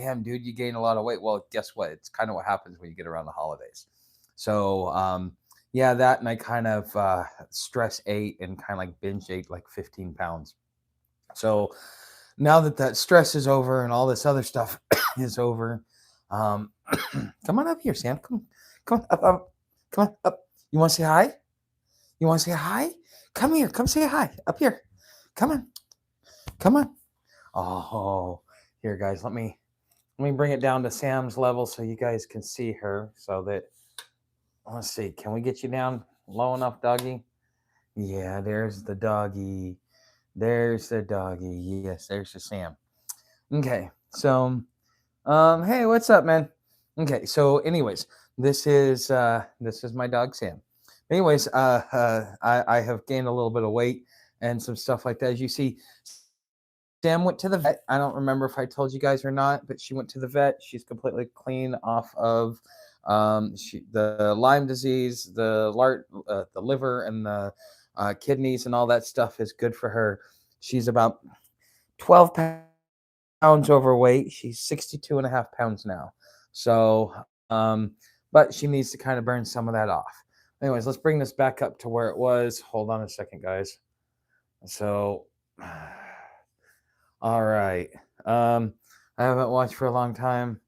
damn, dude, you gained a lot of weight. Well, guess what? It's kind of what happens when you get around the holidays. So, yeah, that, and I kind of stress ate and kind of like binge ate like 15 pounds. So now that that stress is over and all this other stuff is over, um, come on up here, Sam. Come on up. Come on up. You want to say hi? You want to say hi? Come here. Come say hi up here. Come on. Come on. Oh, here, guys. Let me bring it down to Sam's level so you guys can see her. So that, let's see. Can we get you down low enough, doggy? Yeah, there's the doggy. There's the doggy. Yes, there's the Sam. Okay. So, hey, what's up, man? Okay. So, anyways, this is my dog Sam. Anyways, I have gained a little bit of weight and some stuff like that. As you see, Sam went to the vet. I don't remember if I told you guys or not, but she went to the vet. She's completely clean off of the Lyme disease, the liver, and the kidneys, and all that stuff is good for her. She's about 12 pounds overweight. She's 62 and a half pounds now. So, but she needs to kind of burn some of that off. Anyways, let's bring this back up to where it was. Hold on a second, guys. So, all right. I haven't watched for a long time.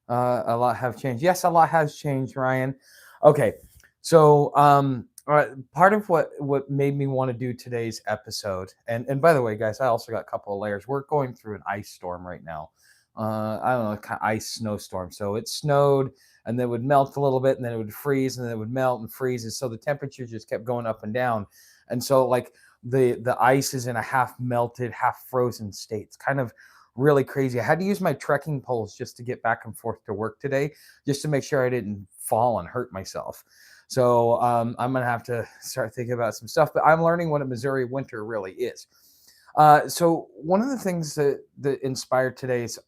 A lot have changed. Yes, a lot has changed, Ryan. Okay. So, part of what made me want to do today's episode, and by the way, guys, I also got a couple of layers. We're going through an ice storm right now. I don't know, kind of ice snowstorm. So it snowed, and then it would melt a little bit, and then it would freeze, and then it would melt and freeze, and so the temperature just kept going up and down. And so, like, the ice is in a half melted, half frozen state. It's kind of really crazy. I had to use my trekking poles just to get back and forth to work today, just to make sure I didn't fall and hurt myself. So, I'm gonna have to start thinking about some stuff. But I'm learning what a Missouri winter really is. So one of the things that inspired today's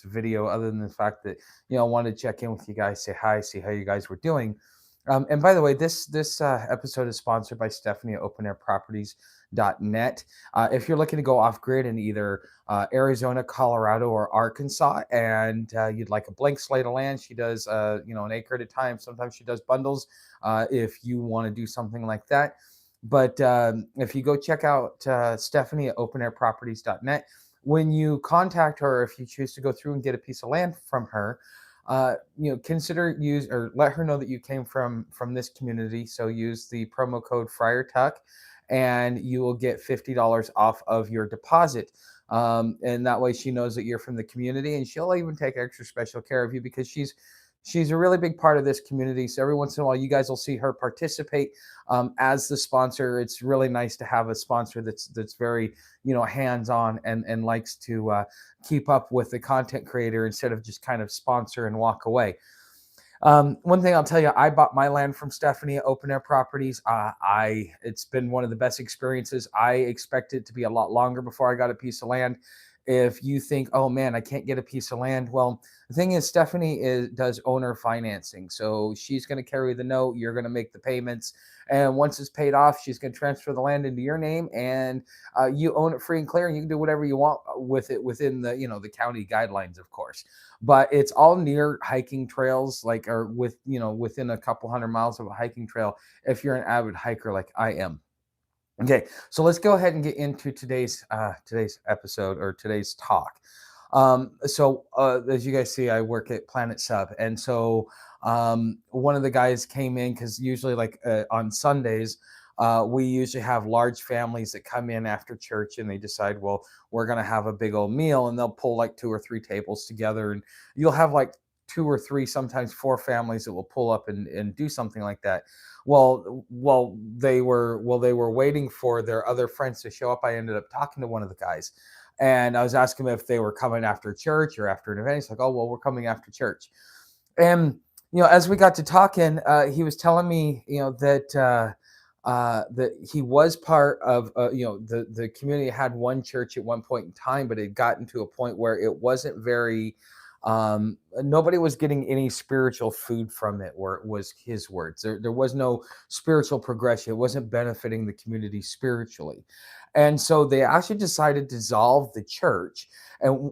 video, other than the fact that I wanted to check in with you guys, say hi, see how you guys were doing. And by the way, this episode is sponsored by Stephanie at openairproperties.net. If you're looking to go off grid in either Arizona, Colorado, or Arkansas, and you'd like a blank slate of land, she does an acre at a time. Sometimes she does bundles. If you want to do something like that. But if you go check out Stephanie at openairproperties.net, when you contact her, if you choose to go through and get a piece of land from her, consider use or let her know that you came from this community. So use the promo code Friar Tuck, and you will get $50 off of your deposit. And that way she knows that you're from the community, and she'll even take extra special care of you because she's a really big part of this community. So every once in a while, you guys will see her participate as the sponsor. It's really nice to have a sponsor that's very, hands-on and likes to keep up with the content creator instead of just kind of sponsor and walk away. One thing I'll tell you, I bought my land from Stephanie at Open Air Properties. It's been one of the best experiences. I expected it to be a lot longer before I got a piece of land. If you think, oh man, I can't get a piece of land. Well, the thing is, Stephanie does owner financing. So she's going to carry the note. You're going to make the payments. And once it's paid off, she's going to transfer the land into your name, and you own it free and clear, and you can do whatever you want with it within the county guidelines, of course. But it's all near hiking trails, within a couple 100 miles of a hiking trail if you're an avid hiker like I am. Okay, so let's go ahead and get into today's episode or today's talk. As you guys see, I work at Planet Sub, and so one of the guys came in because usually, on Sundays, we usually have large families that come in after church, and they decide, well, we're gonna have a big old meal, and they'll pull like 2 or 3 tables together, and you'll have like 2 or 3, sometimes 4 families that will pull up and do something like that. Well, they were waiting for their other friends to show up. I ended up talking to one of the guys, and I was asking him if they were coming after church or after an event. He's like, "Oh, well, we're coming after church." And as we got to talking, he was telling me, that he was part of, the community had one church at one point in time, but it had gotten to a point where it wasn't very. Nobody was getting any spiritual food from it, or it was his words. There was no spiritual progression. It wasn't benefiting the community spiritually. And so they actually decided to dissolve the church. And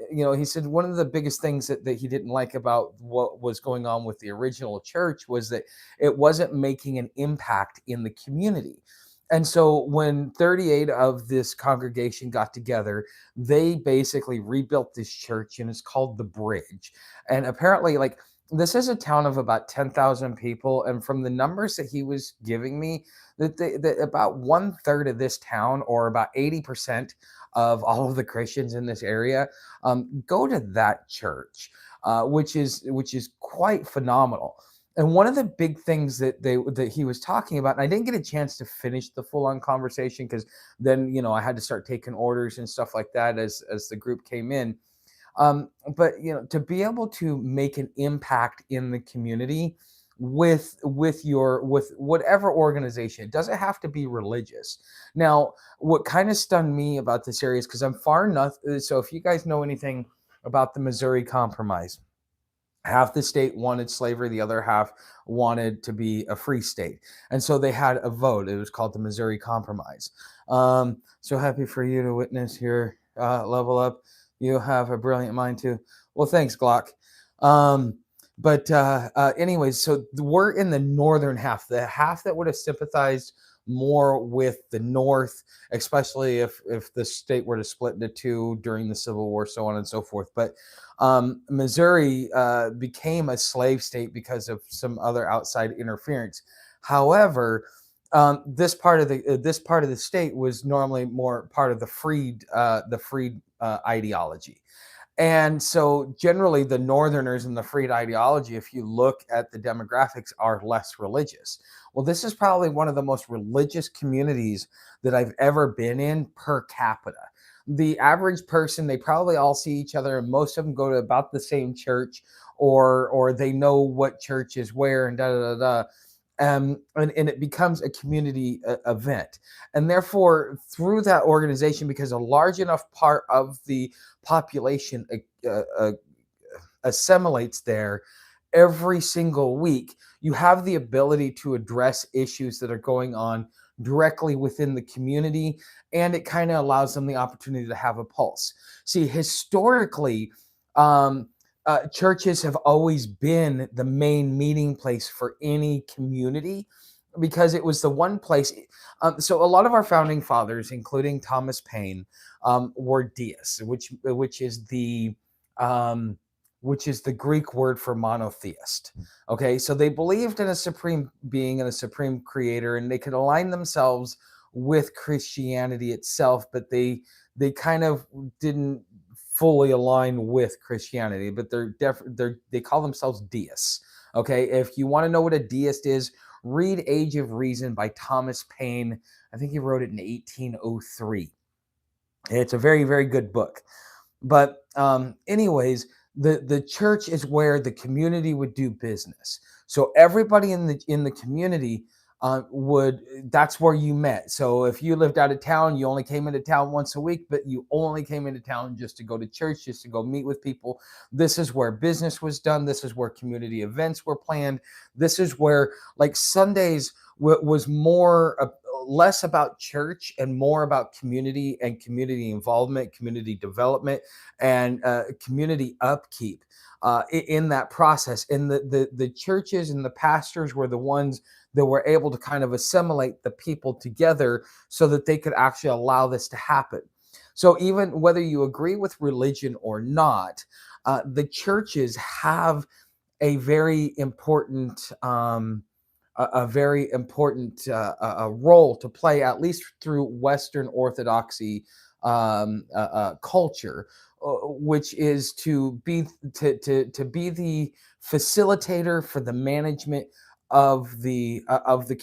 he said one of the biggest things that he didn't like about what was going on with the original church was that it wasn't making an impact in the community. And so when 38 of this congregation got together, they basically rebuilt this church, and it's called the Bridge. And apparently, like, this is a town of about 10,000 people. And from the numbers that he was giving me, that about one third of this town, or about 80% of all of the Christians in this area, go to that church, which is quite phenomenal. And one of the big things that he was talking about, and I didn't get a chance to finish the full on conversation because then I had to start taking orders and stuff like that as the group came in. But to be able to make an impact in the community with whatever organization, it doesn't have to be religious. Now, what kind of stunned me about this area is because I'm far enough. So if you guys know anything about the Missouri Compromise, half the state wanted slavery, the other half wanted to be a free state. And so they had a vote. It was called the Missouri Compromise. So happy for you to witness here. Level up. You have a brilliant mind too. Well, thanks, Glock. But anyways, so we're in the northern half, the half that would have sympathized more with the North, especially if the state were to split into two during the Civil War, so on and so forth. But Missouri became a slave state because of some other outside interference. However, this part of the state was normally more part of the freed ideology. And so generally the Northerners in the freed ideology, if you look at the demographics, are less religious. Well, this is probably one of the most religious communities that I've ever been in per capita. The average person, they probably all see each other, and most of them go to about the same church, or they know what church is where, and da da da da. And it becomes a community event. And therefore, through that organization, because a large enough part of the population assimilates there every single week, you have the ability to address issues that are going on directly within the community, and it kind of allows them the opportunity to have a pulse. See, historically, churches have always been the main meeting place for any community because it was the one place. So a lot of our founding fathers, including Thomas Paine, were deists, um, which is the Greek word for monotheist. Okay, so they believed in a supreme being and a supreme creator, and they could align themselves with Christianity itself, but they kind of didn't fully align with Christianity. But they call themselves deists. Okay, if you want to know what a deist is, read Age of Reason by Thomas Paine. I think he wrote it in 1803. It's a very, very good book. But anyways, the church is where the community would do business. So everybody in the community that's where you met. So if you lived out of town, you only came into town once a week, but you only came into town just to go to church, just to go meet with people. This is where business was done. This is where community events were planned. This is where, like, Sundays was more less about church and more about community and community involvement, community development, and community upkeep in that process. And the churches and the pastors were the ones that were able to kind of assimilate the people together so that they could actually allow this to happen. So even whether you agree with religion or not, the churches have a very important a very important role to play, at least through Western Orthodoxy culture, which is to be the facilitator for the management of the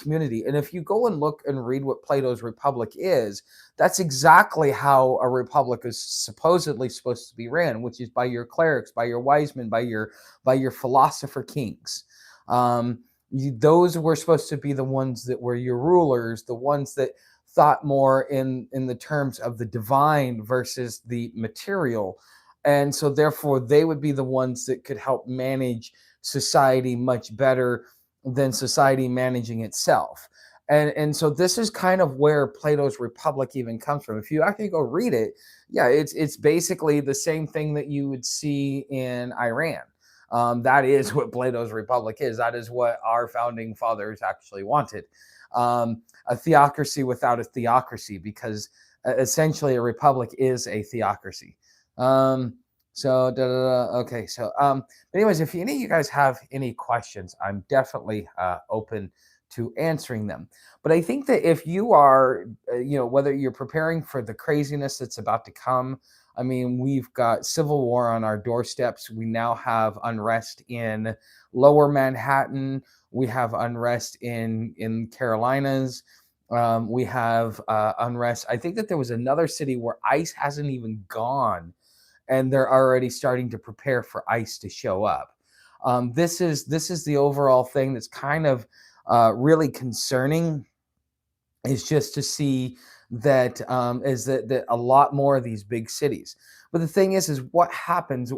community. And if you go and look and read what Plato's Republic is, that's exactly how a republic is supposedly supposed to be ran, which is by your clerics, by your wise men, by your philosopher kings. Those were supposed to be the ones that were your rulers, the ones that thought more in the terms of the divine versus the material. And so therefore they would be the ones that could help manage society much better than society managing itself. And so this is kind of where Plato's Republic even comes from. If you actually go read it, yeah, it's basically the same thing that you would see in Iran. That is what Plato's Republic is. That is what our founding fathers actually wanted. A theocracy without a theocracy, because essentially a republic is a theocracy. Um, so, okay. So, but anyways, if any of you guys have any questions, I'm definitely open to answering them. But I think that if you are, whether you're preparing for the craziness that's about to come, I mean, we've got civil war on our doorsteps. We now have unrest in lower Manhattan. We have unrest in Carolinas. We have unrest. I think that there was another city where ICE hasn't even gone, and they're already starting to prepare for ICE to show up. This is the overall thing that's kind of really concerning, is just to see that that a lot more of these big cities. But the thing is what happens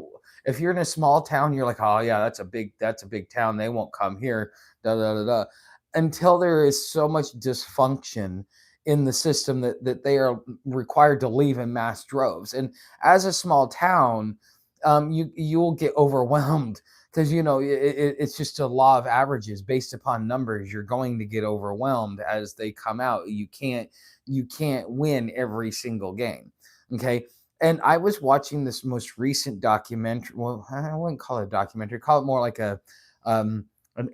if you're in a small town? You're like, oh yeah, that's a big town. They won't come here. Da da da da. Until there is so much dysfunction in the system that they are required to leave in mass droves. And as a small town, you will get overwhelmed, because it's just a law of averages. Based upon numbers, you're going to get overwhelmed as they come out. You can't win every single game. Okay. And I was watching this most recent documentary. Well, I wouldn't call it a documentary, call it more like an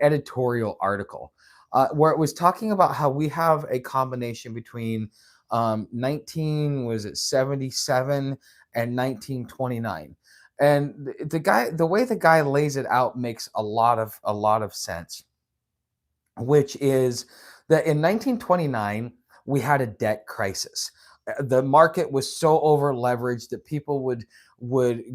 editorial article, where it was talking about how we have a combination between 19 was it 77 and 1929. And the way the guy lays it out makes a lot of sense, which is that in 1929 we had a debt crisis. The market was so over leveraged that people would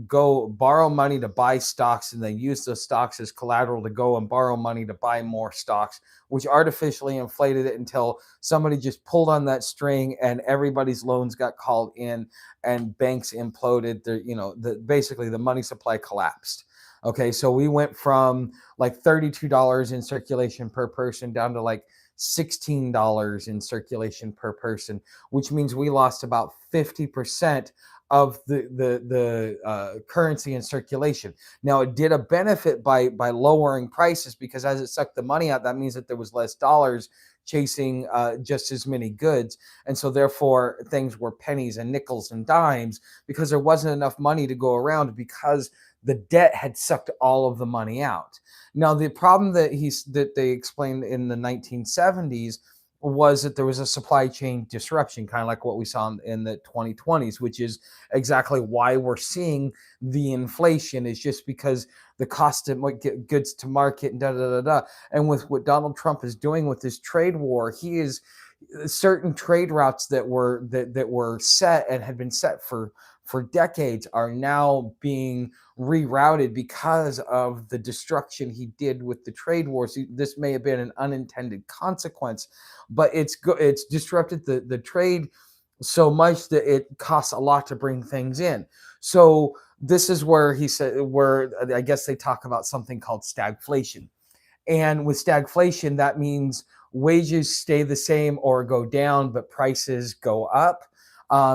go borrow money to buy stocks, and then use those stocks as collateral to go and borrow money to buy more stocks, which artificially inflated it until somebody just pulled on that string and everybody's loans got called in and banks imploded. Basically the money supply collapsed. Okay, so we went from like $32 in circulation per person down to like $16 in circulation per person, which means we lost about 50% of the currency in circulation. Now, it did a benefit by lowering prices, because as it sucked the money out, that means that there was less dollars chasing just as many goods, and so therefore things were pennies and nickels and dimes, because there wasn't enough money to go around, because the debt had sucked all of the money out. Now, the problem that they explained in the 1970s was that there was a supply chain disruption, kind of like what we saw in the 2020s, which is exactly why we're seeing the inflation, is just because the cost of get goods to market and da da da da. And with what Donald Trump is doing with this trade war, he is certain trade routes that were set and had been set for decades are now being rerouted because of the destruction he did with the trade wars. This may have been an unintended consequence, but it's disrupted the trade so much that it costs a lot to bring things in. So this is where he said, where I guess they talk about something called stagflation. And with stagflation, that means wages stay the same or go down, but prices go up.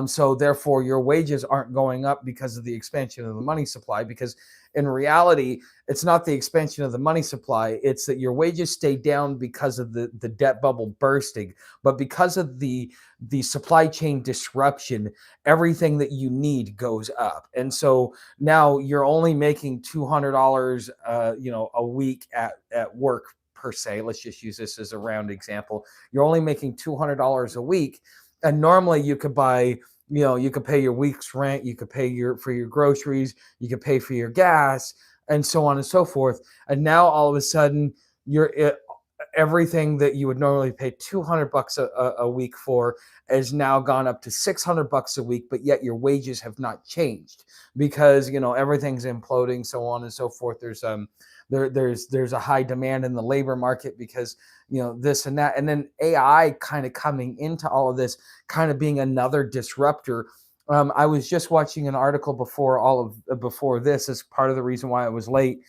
So therefore, your wages aren't going up because of the expansion of the money supply. Because in reality, it's not the expansion of the money supply; it's that your wages stay down because of the debt bubble bursting. But because of the supply chain disruption, everything that you need goes up. And so now you're only making $200, a week at work per se. Let's just use this as a round example. You're only making $200 a week, and normally you could buy, you could pay your week's rent, you could pay for your groceries, you could pay for your gas, and so on and so forth. And now all of a sudden, everything that you would normally pay $200 a week for has now gone up to $600 a week, but yet your wages have not changed, because everything's imploding, so on and so forth. There's a high demand in the labor market because this and that, and then AI kind of coming into all of this, kind of being another disruptor. I was just watching an article before this, as part of the reason why I was late.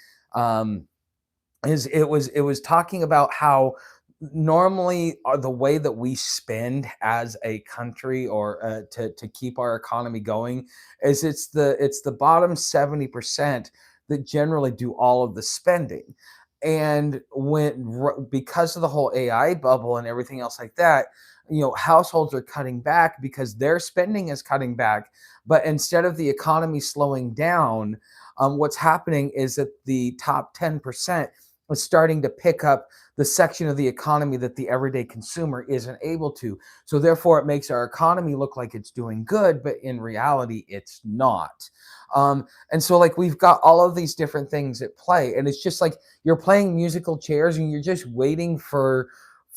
Is it was talking about how normally the way that we spend as a country, or to keep our economy going, is it's the bottom 70% that generally do all of the spending. And because of the whole AI bubble and everything else like that, households are cutting back because their spending is cutting back. But instead of the economy slowing down, what's happening is that the top 10% is starting to pick up the section of the economy that the everyday consumer isn't able to. So therefore, it makes our economy look like it's doing good, but in reality, it's not. And so, like, we've got all of these different things at play, and it's just like you're playing musical chairs, and you're just waiting for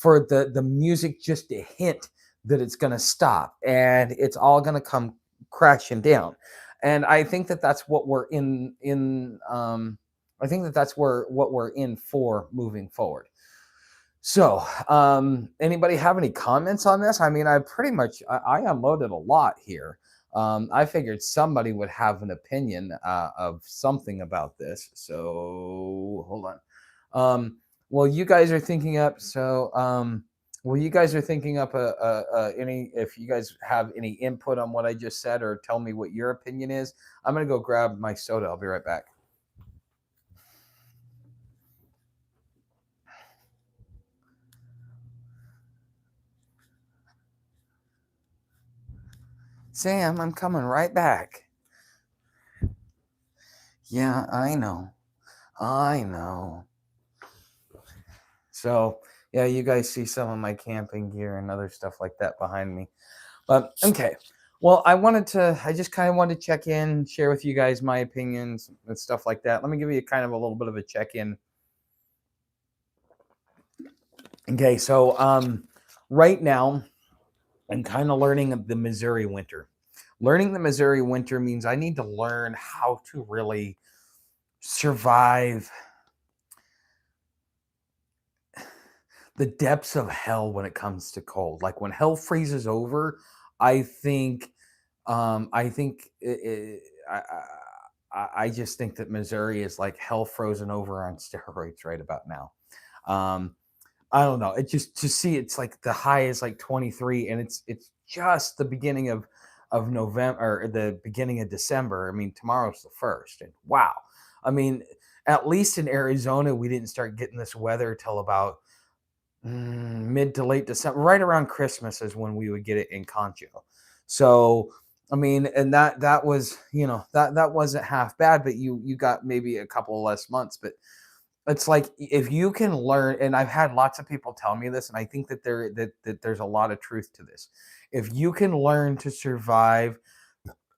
the music just to hint that it's going to stop, and it's all going to come crashing down. And I think that that's what we're in. I think that that's where what we're in for moving forward. So, anybody have any comments on this? I mean, I unloaded a lot here. I figured somebody would have an opinion of something about this. So, hold on. Well, you guys are thinking up. Well, you guys are thinking up any. If you guys have any input on what I just said, or tell me what your opinion is, I'm gonna go grab my soda. I'll be right back. Sam, I'm coming right back. Yeah, I know. I know. So, yeah, you guys see some of my camping gear and other stuff like that behind me. But okay. Well, I just kind of wanted to check in, share with you guys my opinions and stuff like that. Let me give you kind of a little bit of a check in. Okay, so right now I'm kind of learning the Missouri winter. Learning the Missouri winter means I need to learn how to really survive the depths of hell when it comes to cold. Like when hell freezes over, I think, I think, I just think that Missouri is like hell frozen over on steroids right about now. Um, I don't know. It just to see it's like the high is like 23, and it's just the beginning of November, or the beginning of December. I mean, tomorrow's the first, and wow. I mean, at least in Arizona, we didn't start getting this weather till about mid to late December, right around Christmas is when we would get it in Concho. So, I mean, and that was, that wasn't half bad, but you got maybe a couple less months. But it's like if you can learn, and I've had lots of people tell me this, and I think that there's a lot of truth to this. If you can learn to survive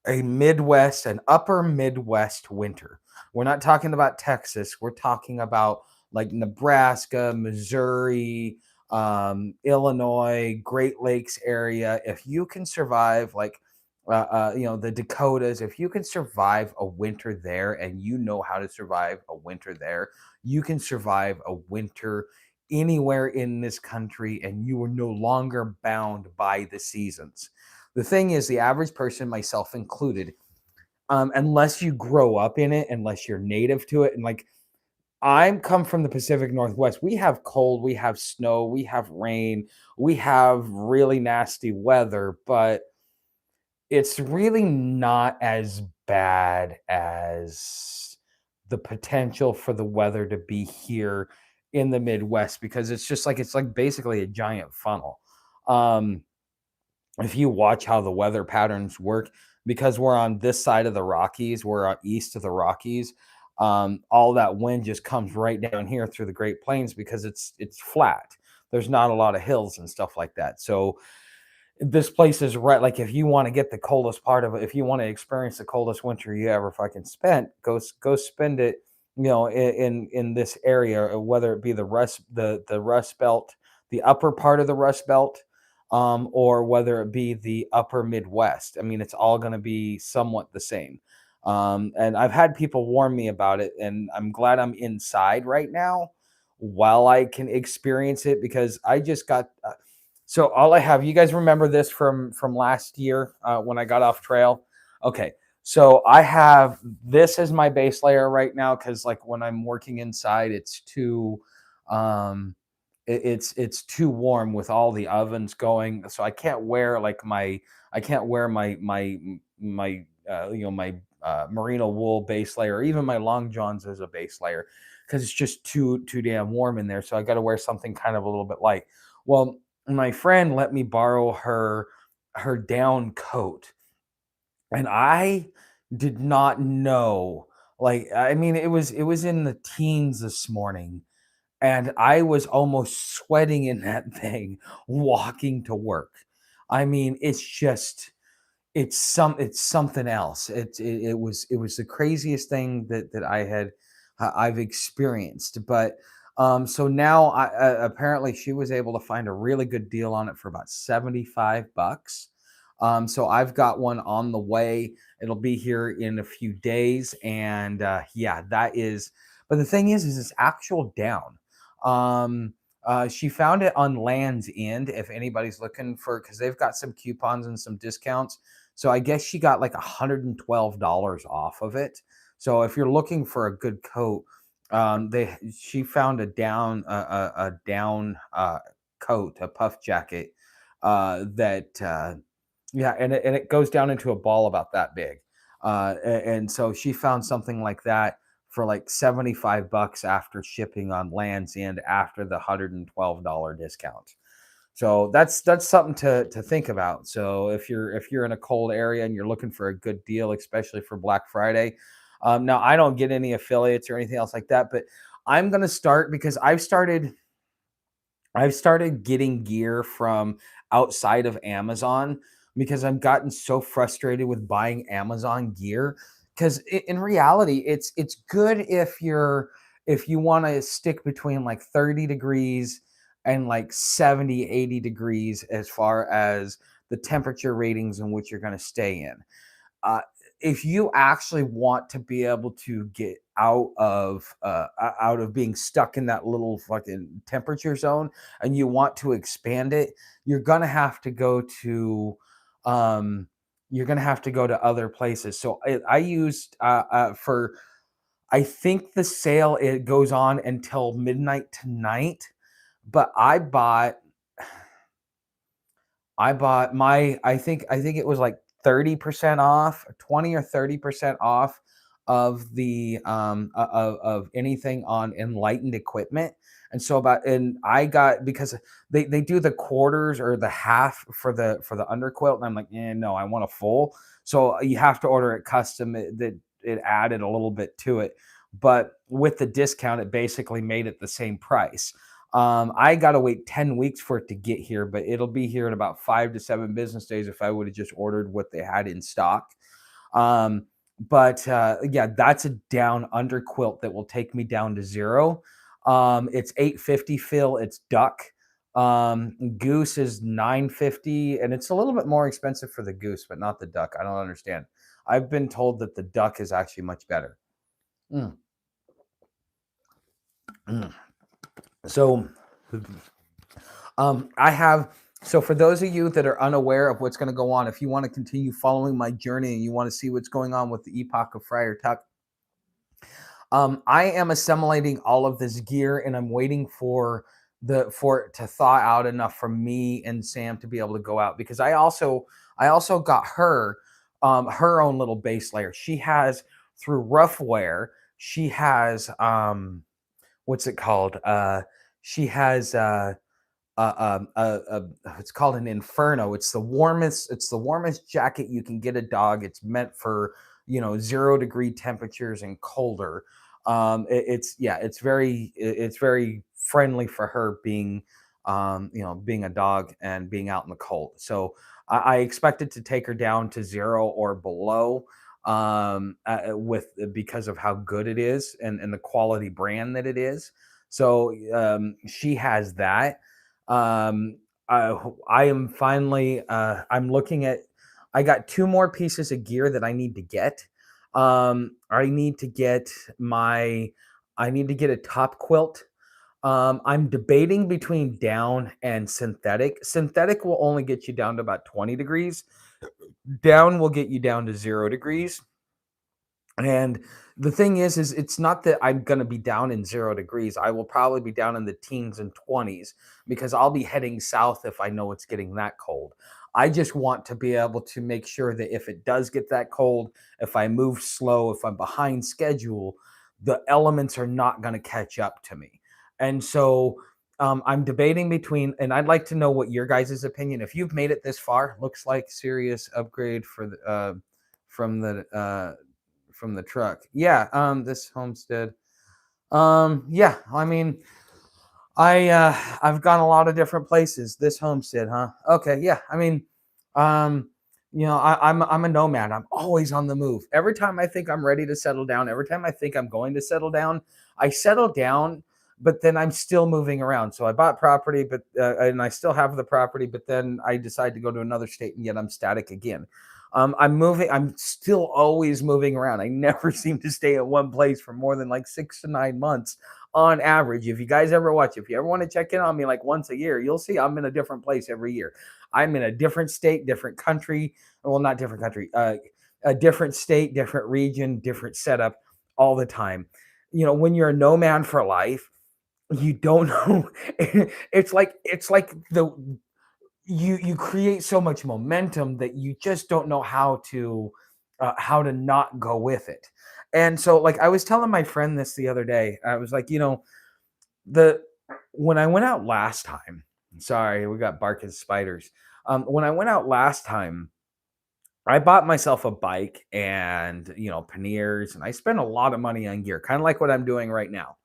a Midwest, an upper Midwest winter. We're not talking about Texas. We're talking about like Nebraska, Missouri, Illinois, Great Lakes area. If you can survive, like, the Dakotas, if you can survive a winter there, and you know how to survive a winter there, you can survive a winter anywhere in this country, and you are no longer bound by the seasons. The thing is, the average person, myself included, unless you grow up in it, unless you're native to it, and like I'm come from the Pacific Northwest, we have cold, we have snow, we have rain, we have really nasty weather, but it's really not as bad as the potential for the weather to be here in the Midwest, because it's like basically a giant funnel. Um, if you watch how the weather patterns work, because we're on this side of the Rockies, we're east of the Rockies. All that wind just comes right down here through the Great Plains because it's flat. There's not a lot of hills and stuff like that. So this place is right. Like if you want to get the coldest part of it, if you want to experience the coldest winter you ever fucking spent, go spend it. In this area, whether it be the Rust Belt, the upper part of the Rust Belt, or whether it be the upper Midwest. I mean, it's all going to be somewhat the same. And I've had people warn me about it, and I'm glad I'm inside right now while I can experience it, because I just got. So all I have, you guys remember this from last year when I got off trail? Okay, so I have this as my base layer right now, because like when I'm working inside, it's too. Um, it's too warm with all the ovens going, so I can't wear my merino wool base layer, or even my long johns as a base layer, because it's just too damn warm in there. So I got to wear something kind of a little bit light. Well, my friend let me borrow her down coat, and I did not know. Like, I mean, it was in the teens this morning, and I was almost sweating in that thing walking to work. I mean, it's something else. It was the craziest thing that I've experienced. But so now apparently she was able to find a really good deal on it for about $75. So I've got one on the way. It'll be here in a few days, and yeah, that is. But the thing is it's actual down. She found it on Land's End. If anybody's looking for, because they've got some coupons and some discounts, so I guess she got like $112 off of it. So if you're looking for a good coat, they she found a down coat, a puff jacket, that yeah, and it goes down into a ball about that big. And so she found something like that for like $75 after shipping on Land's End after the $112 discount. So that's something to think about. So if you're in a cold area and you're looking for a good deal, especially for Black Friday, now I don't get any affiliates or anything else like that, but I'm gonna start, because I've started getting gear from outside of Amazon, because I've gotten so frustrated with buying Amazon gear. Because in reality, it's good if you want to stick between like 30 degrees and like 70, 80 degrees as far as the temperature ratings in which you're going to stay in. uh, if you actually want to be able to get out of being stuck in that little fucking temperature zone, and you want to expand it, you're gonna have to go to um, other places. So I used for I think the sale, it goes on until midnight tonight, but I think it was like 30% off, 20 or 30% off of the of anything on Enlightened equipment. And so and I got, because they do the quarters or the half for the underquilt, and I'm like, no, I want a full. So you have to order it custom. It added a little bit to it, but with the discount, it basically made it the same price. I got to wait 10 weeks for it to get here, but it'll be here in about 5 to 7 business days if I would have just ordered what they had in stock. Um, but yeah, that's a down under quilt that will take me down to zero. It's 850 fill, it's duck. Goose is 950, and it's a little bit more expensive for the goose, but not the duck. I don't understand. I've been told that the duck is actually much better. Mm, mm. So I have, so for those of you that are unaware of what's going to go on, if you want to continue following my journey and you want to see what's going on with the Epoch of Friar Tuck, I am assimilating all of this gear, and I'm waiting for it to thaw out enough for me and Sam to be able to go out, because I also got her own little base layer. She has, through Roughwear, she has what's it called? She has it's called an Inferno. It's the warmest jacket you can get a dog. It's meant for 0 degree temperatures and colder. It's very friendly for her, being a dog and being out in the cold. So I expected to take her down to zero or below, with because of how good it is, and the quality brand that it is. So she has that. I am finally. I'm looking at. I got two more pieces of gear that I need to get. I need to get my. I need to get a top quilt. I'm debating between down and synthetic. Synthetic will only get you down to about 20 degrees. Down will get you down to 0 degrees. And the thing is it's not that I'm gonna be down in 0 degrees. I will probably be down in the teens and 20s because I'll be heading south if I know it's getting that cold. I just want to be able to make sure that if it does get that cold, if I move slow, if I'm behind schedule, the elements are not gonna catch up to me. And so, I'm debating between, and I'd like to know what your guys' opinion. If you've made it this far, looks like serious upgrade for the, from the, from the truck. Yeah, this homestead. Yeah, I mean, I've gone a lot of different places. This homestead, huh? Okay, yeah. I mean, um, I'm a nomad. I'm always on the move. Every time I think I'm ready to settle down, every time I think I'm going to settle down, I settle down, but then I'm still moving around. So I bought property, but and I still have the property, but then I decide to go to another state, and yet I'm static again. I'm moving. I'm still always moving around. I never seem to stay at one place for more than like 6 to 9 months on average. If you guys ever watch, if you ever want to check in on me like once a year, you'll see I'm in a different place every year. I'm in a different state, different country. Well, not different country, a different state, different region, different setup all the time. When you're a nomad for life, you don't know. It's like the you create so much momentum that you just don't know how to not go with it. And so, like, I was telling my friend this the other day. I was like, the when I went out last time, sorry, we got barking spiders. When I went out last time, I bought myself a bike and panniers, and I spent a lot of money on gear, kind of like what I'm doing right now.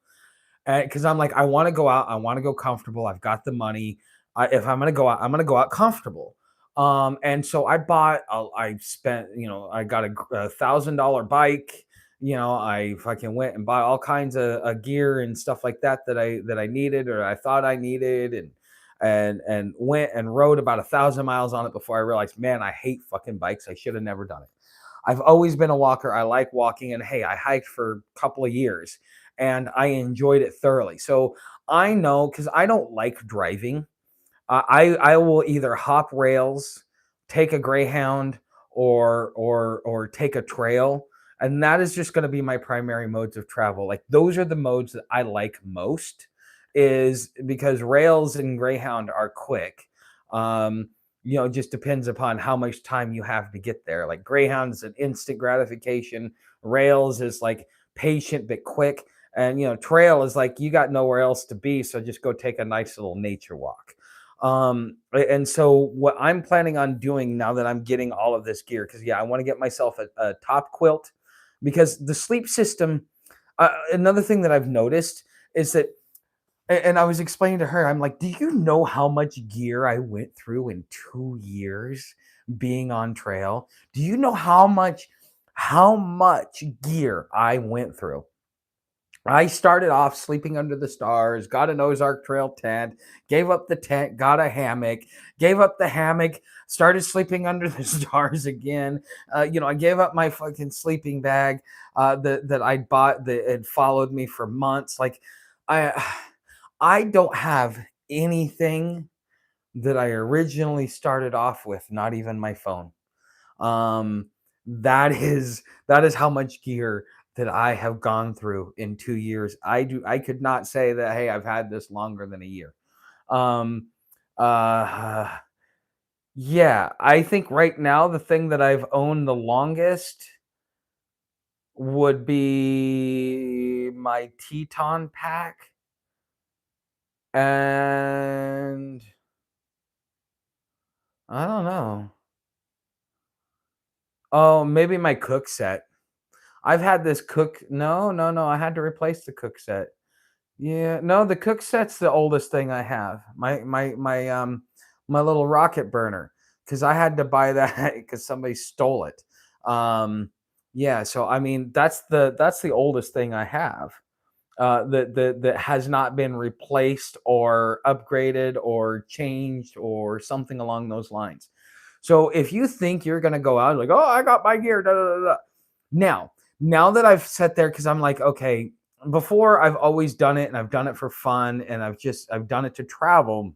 Because I'm like, I want to go out, I want to go comfortable. I've got the money. If I'm gonna go out, I'm gonna go out comfortable. And so I spent, I got $1,000 bike. I fucking went and bought all kinds of gear and stuff like that I needed or I thought I needed, and went and rode about 1,000 miles on it before I realized, man, I hate fucking bikes. I should have never done it. I've always been a walker. I like walking, and hey, I hiked for a couple of years and I enjoyed it thoroughly. So I know, because I don't like driving. I will either hop rails, take a Greyhound, or take a trail, and that is just going to be my primary modes of travel. Like, those are the modes that I like most, is because rails and Greyhound are quick. It just depends upon how much time you have to get there. Like, Greyhound is an instant gratification. Rails is like patient but quick. And trail is like you got nowhere else to be, so just go take a nice little nature walk. And so what I'm planning on doing now that I'm getting all of this gear, because yeah, I want to get myself a top quilt, because the sleep system. Another thing that I've noticed is that, and I was explaining to her, I'm like, do you know how much gear I went through in 2 years being on trail? Do you know how much gear I went through? I started off sleeping under the stars, got an Ozark Trail tent, gave up the tent, got a hammock, gave up the hammock, started sleeping under the stars again. I gave up my fucking sleeping bag that I bought that had followed me for months. Like, I, I don't have anything that I originally started off with, not even my phone. Um, that is how much gear that I have gone through in 2 years. I could not say that, hey, I've had this longer than a year. Um, uh, yeah, I think right now the thing that I've owned the longest would be my Teton pack, and I don't know. Oh, maybe my cook set. I've had this cook. No, no, no. I had to replace the cook set. Yeah, no, the cook set's the oldest thing I have. My little rocket burner, because I had to buy that because somebody stole it. Um, yeah, so I mean that's the oldest thing I have. That has not been replaced or upgraded or changed or something along those lines. So if you think you're gonna go out like, oh, I got my gear, da, da, da, da. Now, now that I've sat there, because I'm like, okay, before I've always done it and I've done it for fun and I've done it to travel,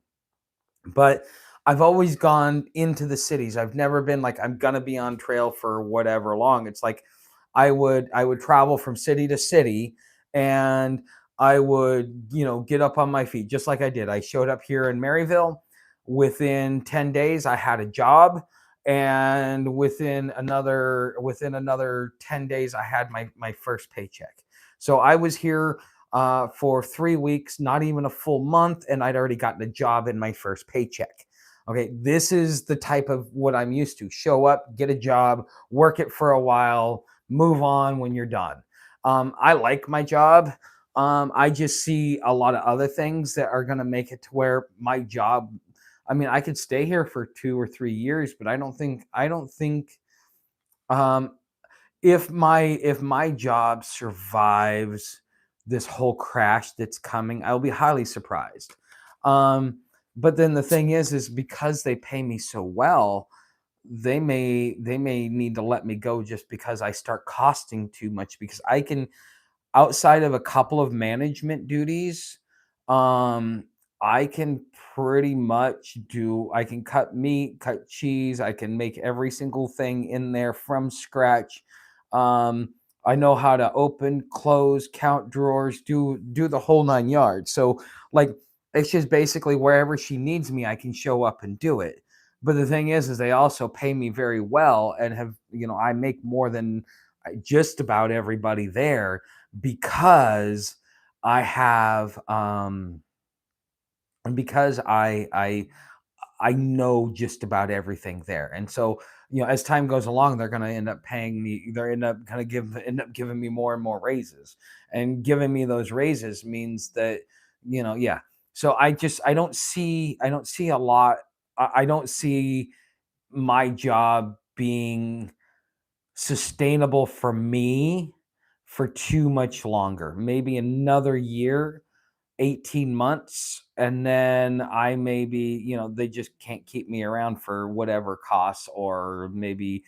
but I've always gone into the cities. I've never been like, I'm gonna be on trail for whatever long. It's like I would travel from city to city, and I would, get up on my feet just like I did. I showed up here in Maryville. Within 10 days, I had a job, and within another 10 days, I had my first paycheck. So I was here for 3 weeks, not even a full month, and I'd already gotten a job in my first paycheck. Okay, this is the type of what I'm used to. Show up, get a job, work it for a while, move on when you're done. I like my job. I just see a lot of other things that are going to make it to where my job. I mean, I could stay here for 2 or 3 years, but I don't think um, if my job survives this whole crash that's coming, I'll be highly surprised. Um, but then the thing is because they pay me so well, they may need to let me go just because I start costing too much, because I can, outside of a couple of management duties, um, I can pretty much I can cut meat, cut cheese, I can make every single thing in there from scratch. Um, I know how to open, close, count drawers, do the whole nine yards. So like it's just basically wherever she needs me, I can show up and do it. But the thing is they also pay me very well, and I make more than just about everybody there, because I have and because I know just about everything there. And so, as time goes along, they're going to end up paying me. They're end up giving me more and more raises, and giving me those raises means that, yeah. So I don't see a lot. I don't see my job being sustainable for me for too much longer. Maybe another year, 18 months, and then I maybe, they just can't keep me around for whatever costs, or maybe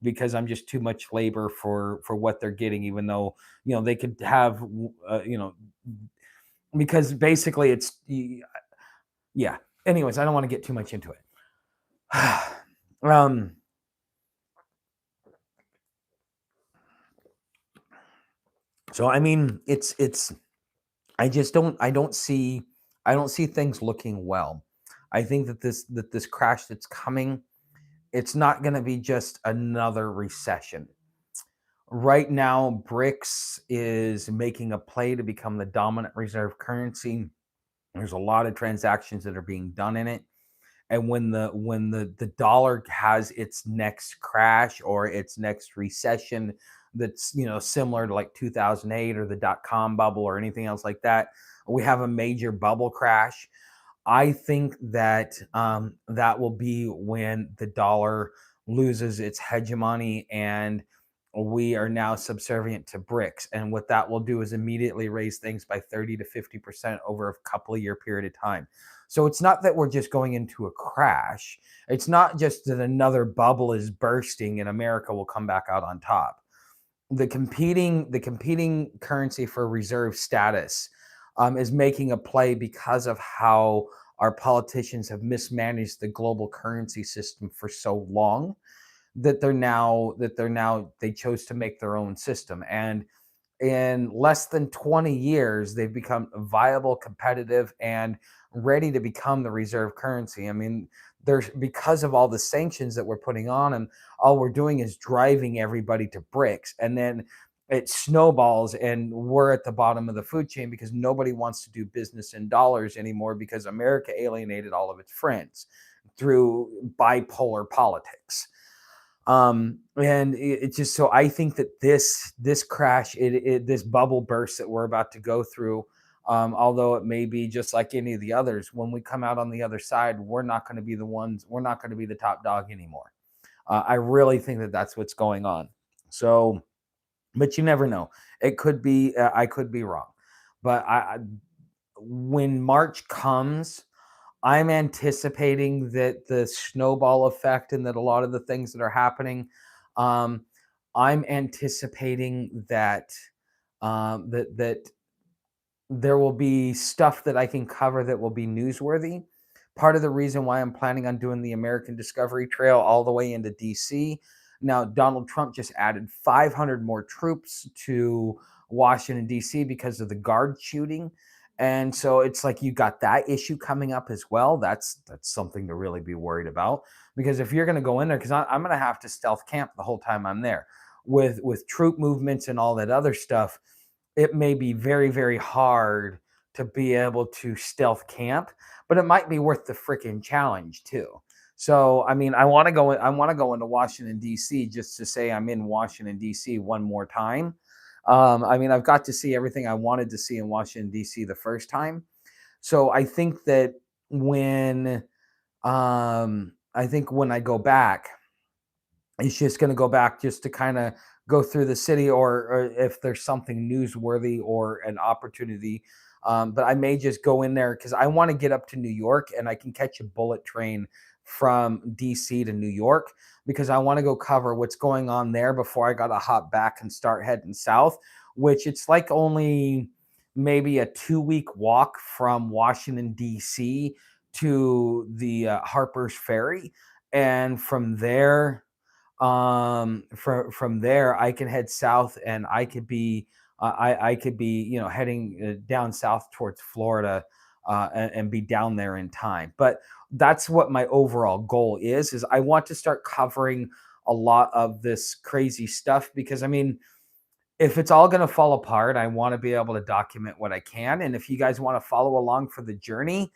because I'm just too much labor for what they're getting, even though, they could have because basically yeah. Anyways, I don't want to get too much into it. um so I mean, it's I don't see things looking well. I think that this crash that's coming, it's not going to be just another recession. Right now, BRICS is making a play to become the dominant reserve currency. There's a lot of transactions that are being done in it. And when the dollar has its next crash or its next recession, that's similar to like 2008 or the dot-com bubble or anything else like that, we have a major bubble crash. I think that that will be when the dollar loses its hegemony, and we are now subservient to BRICS. And what that will do is immediately raise things by 30 to 50% over a couple of year period of time. So it's not that we're just going into a crash. It's not just that another bubble is bursting and America will come back out on top. The competing currency for reserve status is making a play because of how our politicians have mismanaged the global currency system for so long, they chose to make their own system. And in less than 20 years, they've become viable, competitive, and ready to become the reserve currency. I mean, there's because of all the sanctions that we're putting on them, all we're doing is driving everybody to BRICS. And then it snowballs, and we're at the bottom of the food chain because nobody wants to do business in dollars anymore, because America alienated all of its friends through bipolar politics. And it's just, so I think that this crash, this bubble burst that we're about to go through, although it may be just like any of the others, when we come out on the other side, we're not going to be the top dog anymore. I really think that that's what's going on. So, but you never know. It could be, I could be wrong, but when March comes, I'm anticipating that the snowball effect, and that a lot of the things that are happening, um, I'm anticipating that there will be stuff that I can cover that will be newsworthy. Part of the reason why I'm planning on doing the American Discovery Trail all the way into DC Now, Donald Trump just added 500 more troops to Washington, D.C. because of the guard shooting. And so it's like you got that issue coming up as well. That's something to really be worried about, because if you're going to go in there, because I'm going to have to stealth camp the whole time I'm there with troop movements and all that other stuff. It may be very, very hard to be able to stealth camp, but it might be worth the freaking challenge too. So, I mean, I want to go into Washington D.C. just to say I'm in Washington D.C. one more time. I mean, I've got to see everything I wanted to see in Washington D.C. the first time. So I think that when I think when I go back, it's just going to go back just to kind of go through the city, or if there's something newsworthy or an opportunity. But I may just go in there because I want to get up to New York, and I can catch a bullet train from DC to New York, because I want to go cover what's going on there before I got to hop back and start heading south, which it's like only maybe a 2 week walk from Washington, DC to the Harper's Ferry. And from there I can head south, and I could be, you know, heading down south towards Florida, and be down there in time. But that's what my overall goal is I want to start covering a lot of this crazy stuff, because I mean, if it's all going to fall apart, I want to be able to document what I can. And if you guys want to follow along for the journey,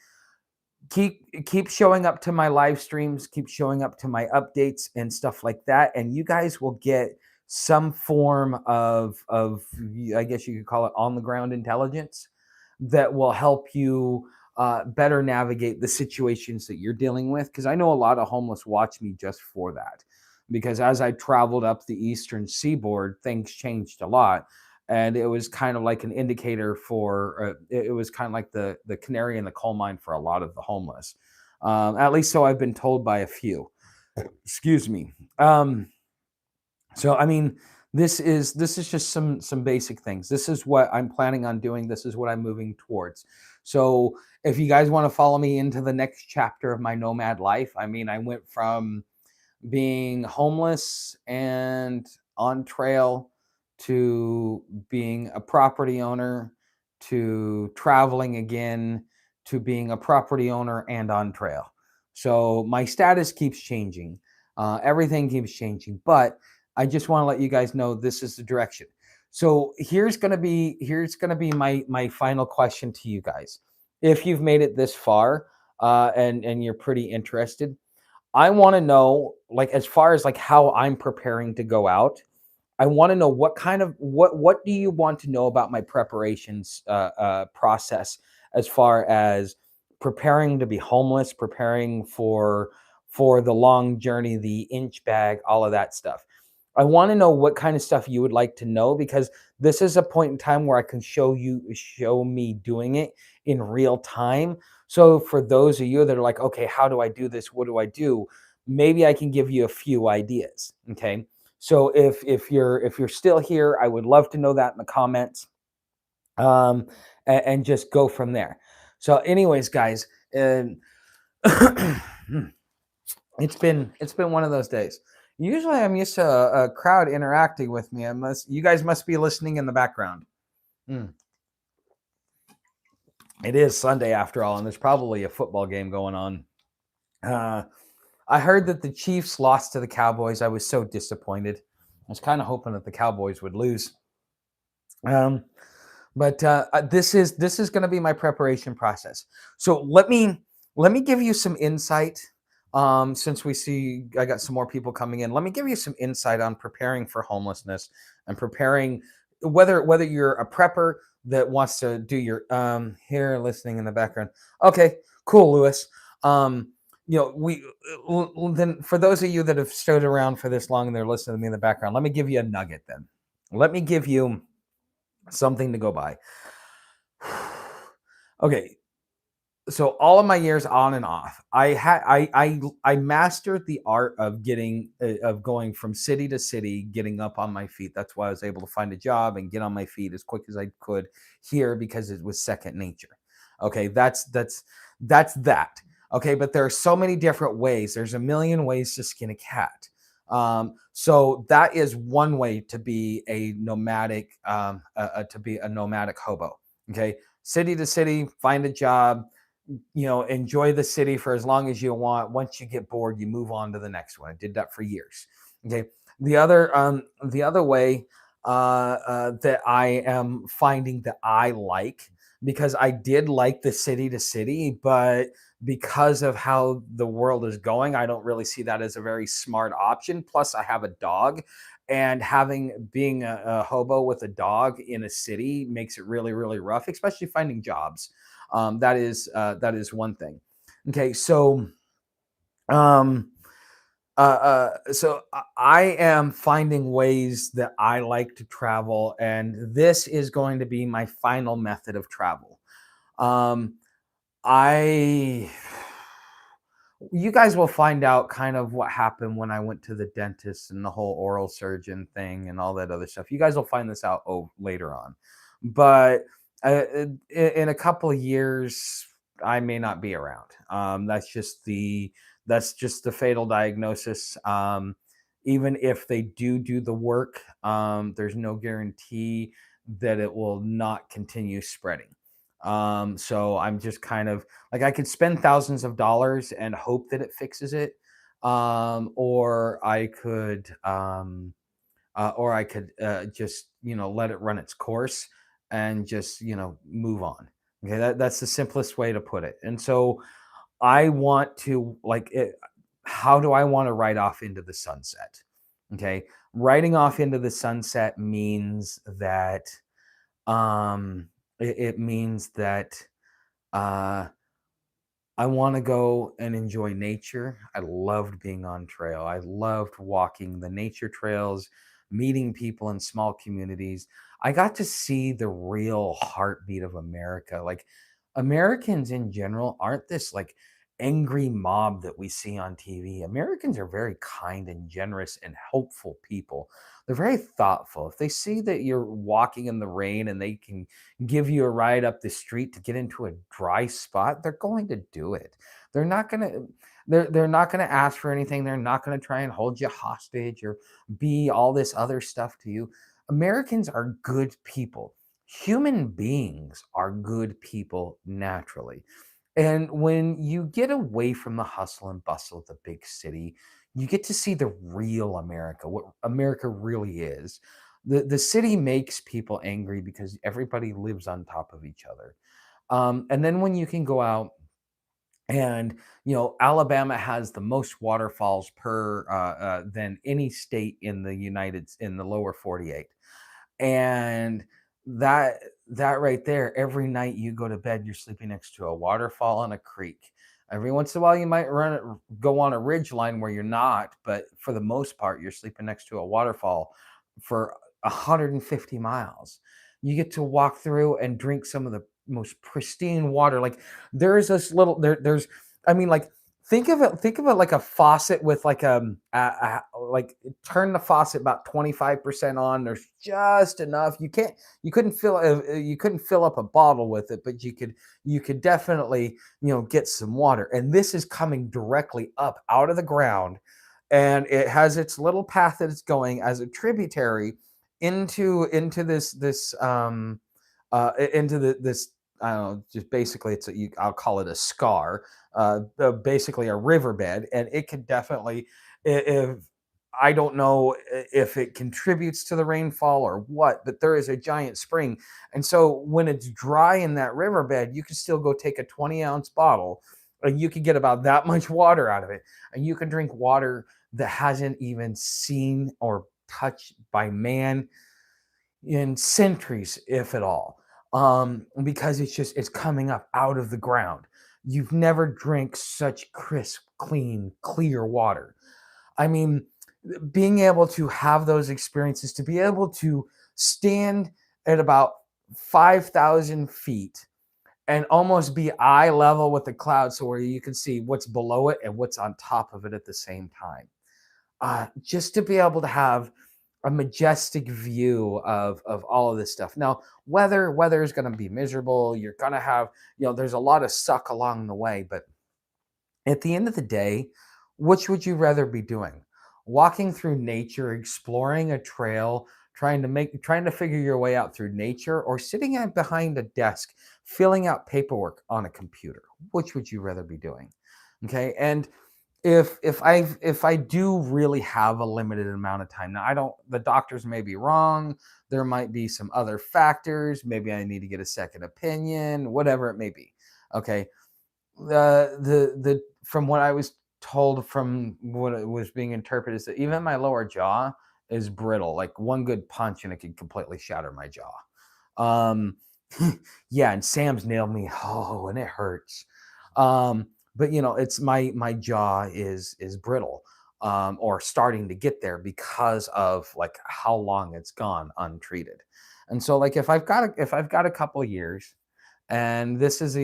keep showing up to my live streams, keep showing up to my updates and stuff like that, and you guys will get some form of I guess you could call it on the ground intelligence that will help you better navigate the situations that you're dealing with, because I know a lot of homeless watch me just for that, because as I traveled up the eastern seaboard, things changed a lot. And it was kind of like an indicator for it was kind of like the canary in the coal mine for a lot of the homeless, at least so I've been told by a few. Excuse me. So I mean, this is just some basic things. This is what I'm planning on doing. This is what I'm moving towards. So if you guys want to follow me into the next chapter of my nomad life, I mean, I went from being homeless and on trail to being a property owner to traveling again to being a property owner and on trail. So my status keeps changing. Everything keeps changing, but I just want to let you guys know this is the direction. So here's gonna be my final question to you guys. If you've made it this far, and you're pretty interested, I want to know, like, as far as like how I'm preparing to go out, I want to know what do you want to know about my preparations process, as far as preparing to be homeless, preparing for the long journey, the inch bag, all of that stuff. I want to know what kind of stuff you would like to know, because this is a point in time where I can show me doing it in real time. So for those of you that are like, okay, how do I do this? What do I do? Maybe I can give you a few ideas. Okay. So if you're still here, I would love to know that in the comments, and just go from there. So, anyways, guys, and it's been one of those days. Usually, I'm used to a crowd interacting with me. You guys must be listening in the background. Mm. It is Sunday after all, and there's probably a football game going on. I heard that the Chiefs lost to the Cowboys. I was so disappointed. I was kind of hoping that the Cowboys would lose. But this is going to be my preparation process. So let me give you some insight. Since we see I got some more people coming in, let me give you some insight on preparing for homelessness and preparing, whether you're a prepper that wants to do your here listening in the background. Okay, cool, Lewis. You know, then for those of you that have stood around for this long and they're listening to me in the background, let me give you a nugget then. Let me give you something to go by. Okay, so all of my years on and off, I mastered the art of going from city to city, getting up on my feet. That's why I was able to find a job and get on my feet as quick as I could here, because it was second nature. Okay, that's that. Okay, but there are so many different ways. There's a million ways to skin a cat. So that is one way to be a nomadic, to be a nomadic hobo. Okay, city to city, find a job, enjoy the city for as long as you want. Once you get bored, you move on to the next one. I did that for years. Okay. The other way that I am finding that I like, because I did like the city to city, but because of how the world is going, I don't really see that as a very smart option. Plus, I have a dog, and having being a hobo with a dog in a city makes it really, really rough, especially finding jobs. That is one thing. Okay, um, I am finding ways that I like to travel, and this is going to be my final method of travel. Um, I You guys will find out kind of what happened when I went to the dentist and the whole oral surgeon thing and all that other stuff. You guys will find this out later on. But in a couple of years, I may not be around. That's just the fatal diagnosis. Even if they do the work, there's no guarantee that it will not continue spreading. So I'm just kind of like, I could spend thousands of dollars and hope that it fixes it, or I could just let it run its course and just move on. Okay, that's the simplest way to put it. And so I want to like it. How do I want to ride off into the sunset? Okay, riding off into the sunset means that it means that uh I want to go and enjoy nature. I loved being on trail. I loved walking the nature trails, meeting people in small communities. I got to see the real heartbeat of America. Like, Americans in general aren't this like angry mob that we see on TV. Americans are very kind and generous and hopeful people. They're very thoughtful. If they see that you're walking in the rain and they can give you a ride up the street to get into a dry spot, they're going to do it. They're not going to they're not going to ask for anything. They're not going to try and hold you hostage or be all this other stuff to you. Americans are good people. Human beings are good people naturally. And when you get away from the hustle and bustle of the big city, you get to see the real America, what America really is. The city makes people angry because everybody lives on top of each other. And then when you can go out and Alabama has the most waterfalls per than any state in the lower 48, and that that right there, every night you go to bed, you're sleeping next to a waterfall and a creek. Every once in a while, you might go on a ridge line where you're not, but for the most part, you're sleeping next to a waterfall for 150 miles. You get to walk through and drink some of the most pristine water. Like, there's this little there's I mean, like, think of it like a faucet with like like, turn the faucet about 25% on. There's just enough. You couldn't fill up a bottle with it, but you could definitely get some water. And this is coming directly up out of the ground, and it has its little path that it's going as a tributary into this, I don't know, just basically I'll call it a scar, basically a riverbed. And it could definitely, if I don't know if it contributes to the rainfall or what, but there is a giant spring. And so when it's dry in that riverbed, you can still go take a 20-ounce bottle and you can get about that much water out of it. And you can drink water that hasn't even seen or touched by man in centuries, if at all, because it's coming up out of the ground. You've never drank such crisp, clean, clear water. I mean, being able to have those experiences, to be able to stand at about 5,000 feet and almost be eye level with the clouds, so where you can see what's below it and what's on top of it at the same time. Just to be able to have a majestic view of all of this stuff. Now, weather is going to be miserable. You're going to have, there's a lot of suck along the way, but at the end of the day, which would you rather be doing? walking through nature, exploring a trail, trying to figure your way out through nature, or sitting out behind a desk filling out paperwork on a computer? Which would you rather be doing? Okay. And if I do really have a limited amount of time, now I don't, the doctors may be wrong, there might be some other factors, maybe I need to get a second opinion, whatever it may be. Okay. The from what I was told, from what it was being interpreted, is that even my lower jaw is brittle. Like one good punch and it could completely shatter my jaw. Um, yeah, and Sam's nailed me. Oh, and it hurts. But it's my jaw is brittle, or starting to get there because of like how long it's gone untreated. And so, like, if I've got a couple of years, and this is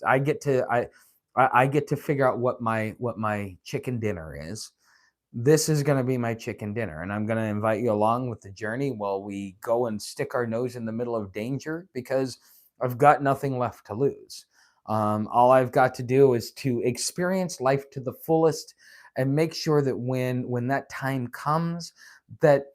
I get to figure out what my chicken dinner is. This is going to be my chicken dinner, and I'm going to invite you along with the journey while we go and stick our nose in the middle of danger, because I've got nothing left to lose. All I've got to do is to experience life to the fullest, and make sure that when that time comes, that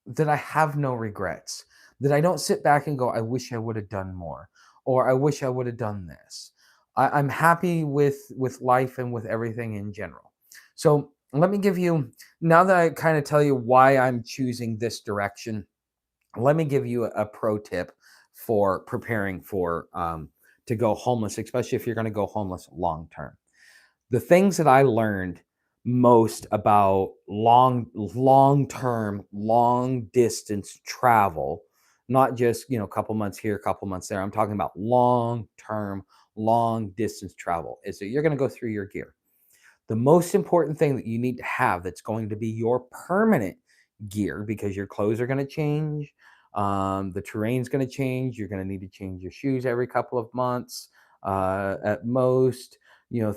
that I have no regrets, that I don't sit back and go, I wish I would have done more, or I wish I would have done this. I'm happy with life and with everything in general. So let me give you, now that I kind of tell you why I'm choosing this direction, let me give you a pro tip for preparing for to go homeless, especially if you're going to go homeless long term. The things that I learned most about long term, long distance travel, not just, a couple months here, a couple months there. I'm talking about long term, long distance travel, is that you're going to go through your gear. The most important thing that you need to have, that's going to be your permanent gear, because your clothes are going to change, the terrain's going to change, you're going to need to change your shoes every couple of months, at most.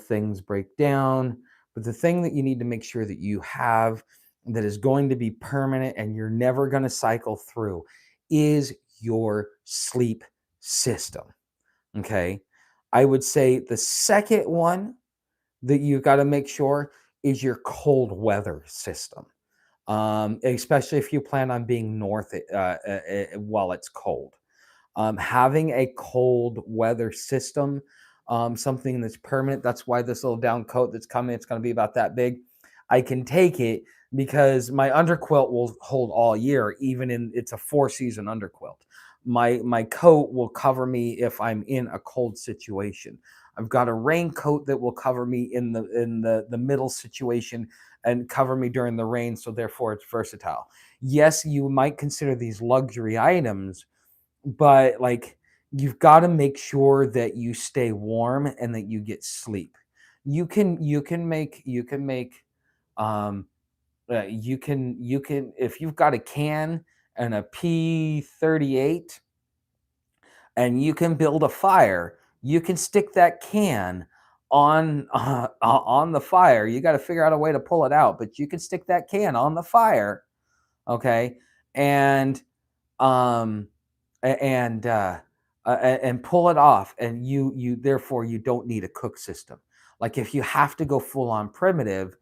Things break down, but the thing that you need to make sure that you have, that is going to be permanent and you're never going to cycle through, is your sleep system. Okay. I would say the second one that you got to make sure is your cold weather system, especially if you plan on being north while it's cold. Having a cold weather system, something that's permanent. That's why this little down coat that's coming, it's going to be about that big. I can take it because my underquilt will hold all year, even in, it's a 4-season underquilt. My coat will cover me if I'm in a cold situation. I've got a raincoat that will cover me in the middle situation and cover me during the rain, so therefore it's versatile. Yes, you might consider these luxury items, but like, you've got to make sure that you stay warm and that you get sleep. You can make um you can if you've got a can and a P38, and you can build a fire, you can stick that can on the fire. You got to figure out a way to pull it out, but you can stick that can on the fire. Okay. And um and pull it off, and you therefore you don't need a cook system. Like, if you have to go full on primitive,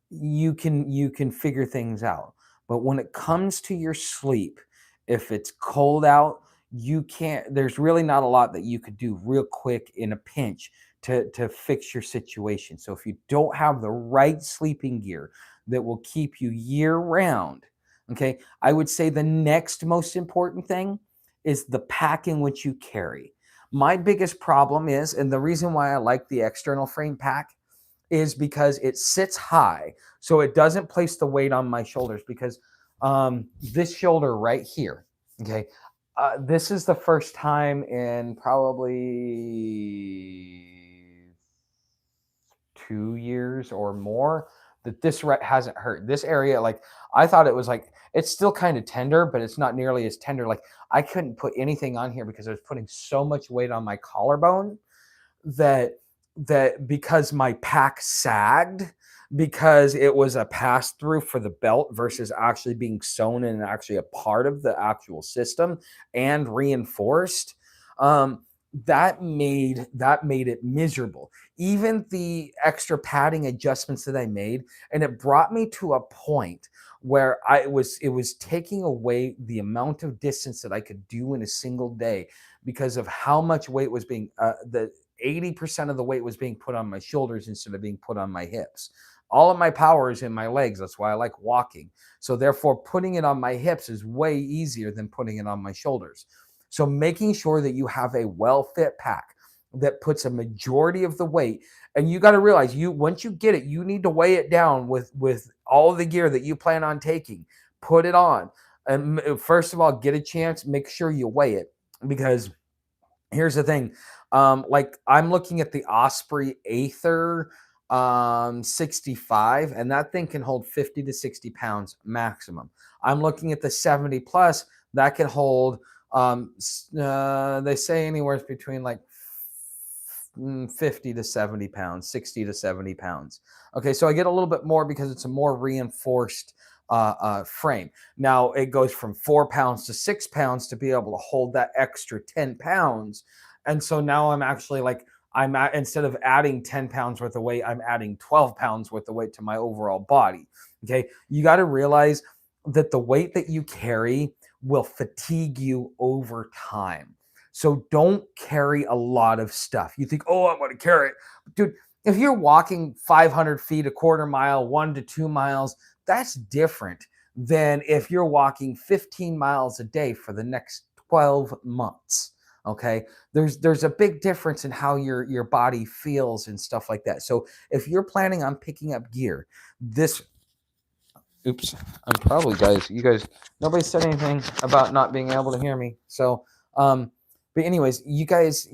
you can figure things out. But when it comes to your sleep, if it's cold out, you can't there's really not a lot that you could do real quick in a pinch to fix your situation. So if you don't have the right sleeping gear that will keep you year round, okay, I would say the next most important thing is the pack in which you carry. My biggest problem is, and the reason why I like the external frame pack, is because it sits high, so it doesn't place the weight on my shoulders. Because this shoulder right here, okay, this is the first time in probably 2 years or more that this hasn't hurt. This area, like, I thought it was like, it's still kind of tender, but it's not nearly as tender. Like, I couldn't put anything on here because I was putting so much weight on my collarbone, that because my pack sagged, because it was a pass through for the belt versus actually being sewn and actually a part of the actual system and reinforced. that made it miserable. Even the extra padding adjustments that I made, and it brought me to a point where it was taking away the amount of distance that I could do in a single day because of how much weight was being the 80% of the weight was being put on my shoulders instead of being put on my hips. All of my power is in my legs. That's why I like walking. So therefore, putting it on my hips is way easier than putting it on my shoulders. So making sure that you have a well-fit pack that puts a majority of the weight, and you got to realize, you once you get it, you need to weigh it down with all the gear that you plan on taking. Put it on, and first of all, get a chance. Make sure you weigh it, because here's the thing. Like I'm looking at the Osprey Aether 65, and that thing can hold 50 to 60 pounds maximum. I'm looking at the 70 plus that can hold they say anywhere between like 50 to 70 pounds, 60 to 70 pounds. Okay, so I get a little bit more because it's a more reinforced frame. Now it goes from 4 pounds to 6 pounds to be able to hold that extra 10 pounds. And so now I'm actually like, instead of adding 10 pounds worth of weight, I'm adding 12 pounds worth of weight to my overall body. Okay, you got to realize that the weight that you carry will fatigue you over time. So don't carry a lot of stuff. You think, oh, I'm going to carry it. Dude, if you're walking 500 feet, a quarter mile, 1 to 2 miles, that's different than if you're walking 15 miles a day for the next 12 months. Okay. There's a big difference in how your body feels and stuff like that. So if you're planning on picking up gear, this oops, I'm probably you guys, nobody said anything about not being able to hear me. So, but anyways, you guys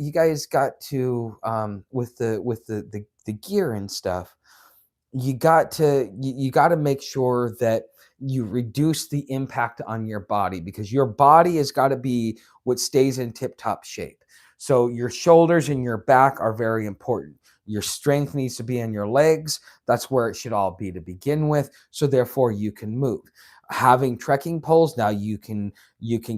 got to, with the gear and stuff, you got to make sure that you reduce the impact on your body, because your body has got to be what stays in tip top shape. So your shoulders and your back are very important. Your strength needs to be in your legs. That's where it should all be to begin with. So therefore you can move. Having trekking poles, now you can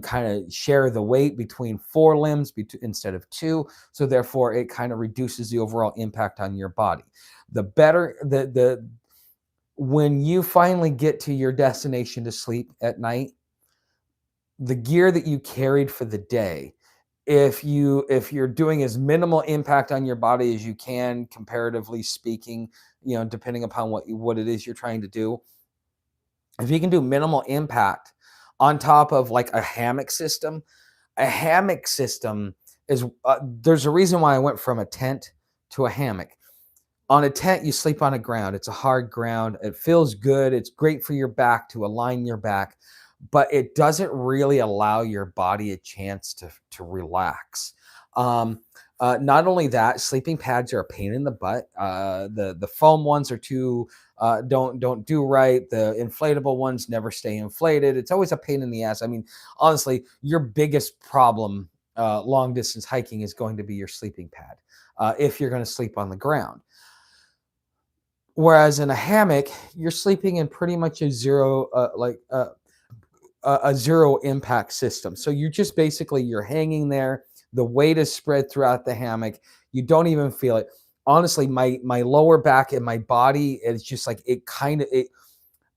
kind of share the weight between four limbs instead of two. So therefore it kind of reduces the overall impact on your body. The better the when you finally get to your destination to sleep at night, the gear that you carried for the day, if you're doing as minimal impact on your body as you can, comparatively speaking, depending upon what it is you're trying to do, if you can do minimal impact on top of like a hammock system is there's a reason why I went from a tent to a hammock. On a tent, you sleep on a ground. It's a hard ground. It feels good. It's great for your back, to align your back, but it doesn't really allow your body a chance to relax. Not only that, sleeping pads are a pain in the butt. The foam ones are too don't do right. The inflatable ones never stay inflated. It's always a pain in the ass. I mean, honestly, your biggest problem long distance hiking is going to be your sleeping pad if you're going to sleep on the ground. Whereas in a hammock, you're sleeping in pretty much a zero impact system. So you're just basically, you're hanging there. The weight is spread throughout the hammock. You don't even feel it. Honestly, my lower back and my body, it's just like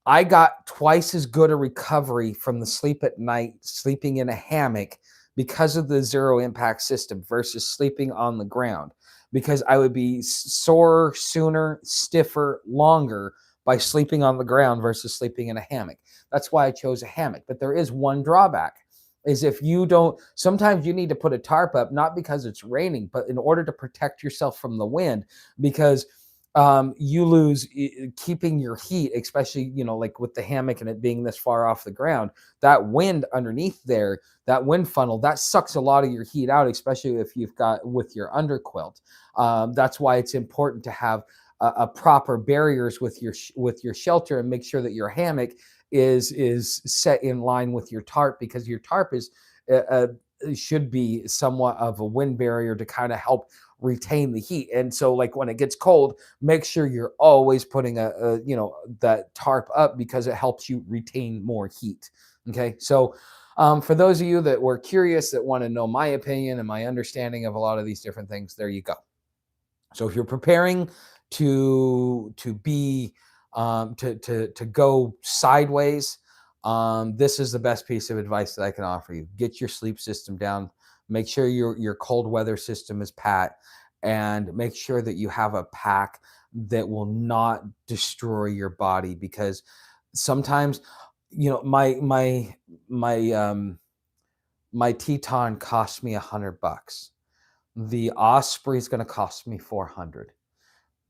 I got twice as good a recovery from the sleep at night, sleeping in a hammock, because of the zero impact system versus sleeping on the ground. Because I would be sore sooner, stiffer, longer by sleeping on the ground versus sleeping in a hammock. That's why I chose a hammock. But there is one drawback, is if you don't, sometimes you need to put a tarp up, not because it's raining, but in order to protect yourself from the wind, because you lose keeping your heat, especially, like with the hammock and it being this far off the ground, that wind underneath there, that wind funnel, that sucks a lot of your heat out, especially if you've got with your underquilt. That's why it's important to have a proper barriers with your shelter, and make sure that your hammock is set in line with your tarp, because your tarp is should be somewhat of a wind barrier to kind of help retain the heat. And so like when it gets cold, make sure you're always putting that tarp up, because it helps you retain more heat. Okay, so For those of you that were curious, that want to know my opinion and my understanding of a lot of these different things, there you go. So if you're preparing to be to go sideways, this is the best piece of advice that I can offer you. Get your sleep system down. Make sure your cold weather system is pat, and make sure that you have a pack that will not destroy your body, because sometimes, my my Teton cost me $100. The Osprey is going to cost me 400.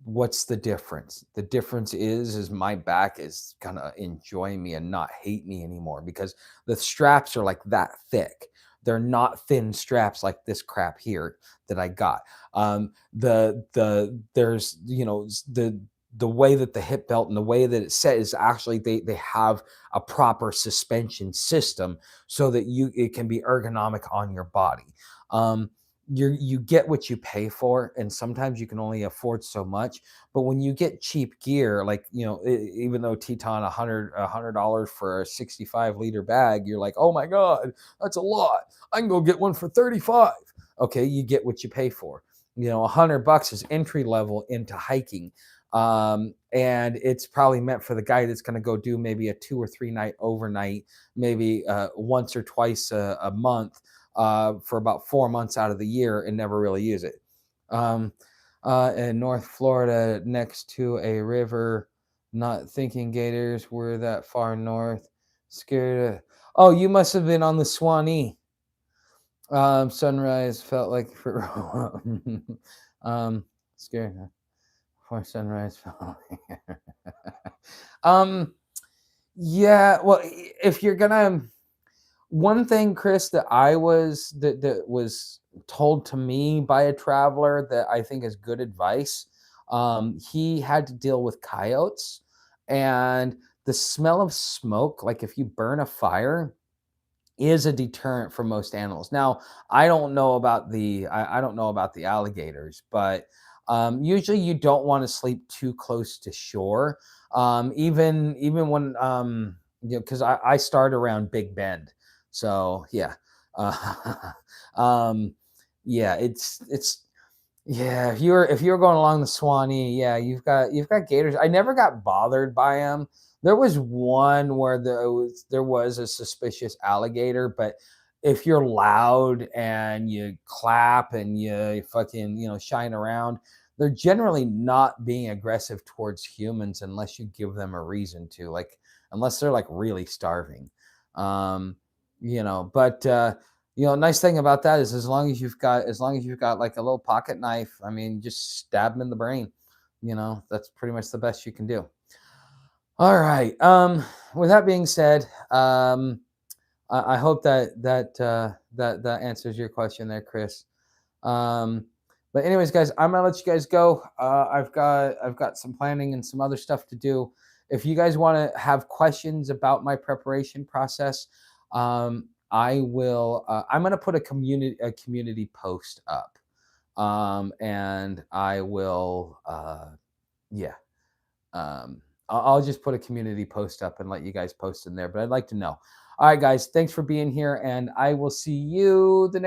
What's the difference? The difference is my back is gonna enjoy me and not hate me anymore, because the straps are like that thick. They're not thin straps like this crap here that I got. There's the way that the hip belt and the way that it's set is actually, they have a proper suspension system so that it can be ergonomic on your body. You get what you pay for, and sometimes you can only afford so much. But when you get cheap gear, like, even though Teton $100 for a 65-liter bag, you're like, oh my god, that's a lot. I can go get one for 35. Okay, you get what you pay for. $100 is entry level into hiking. And it's probably meant for the guy that's going to go do maybe a 2 or 3 night overnight, maybe once or twice a month, for about 4 months out of the year, and never really use it. In North Florida, next to a river, not thinking gators were that far north. Scared. Oh, you must have been on the Swanee. Sunrise felt like for scared for sunrise. um, yeah. Well, if you're gonna, one thing, Chris, that was told to me by a traveler that I think is good advice. He had to deal with coyotes, and the smell of smoke, like if you burn a fire, is a deterrent for most animals. Now, I don't know about the alligators, but usually you don't want to sleep too close to shore. Even when because I start around Big Bend, so yeah, uh, um, yeah, it's yeah. If you're going along the Swanee, yeah, you've got gators. I never got bothered by them. There was one where there was a suspicious alligator, but if you're loud and you clap and you fucking shine around, they're generally not being aggressive towards humans unless you give them a reason to, like unless they're like really starving. Um, but nice thing about that is, as long as you've got like a little pocket knife, I mean, just stab them in the brain. That's pretty much the best you can do. All right. With that being said, I hope that answers your question there, Chris. Um, but anyways, guys, I'm gonna let you guys go. I've got some planning and some other stuff to do. If you guys want to have questions about my preparation process, I will. I'm gonna put a community post up, and I will. Yeah. I'll just put a community post up and let you guys post in there. But I'd like to know. All right, guys, thanks for being here, and I will see you the next.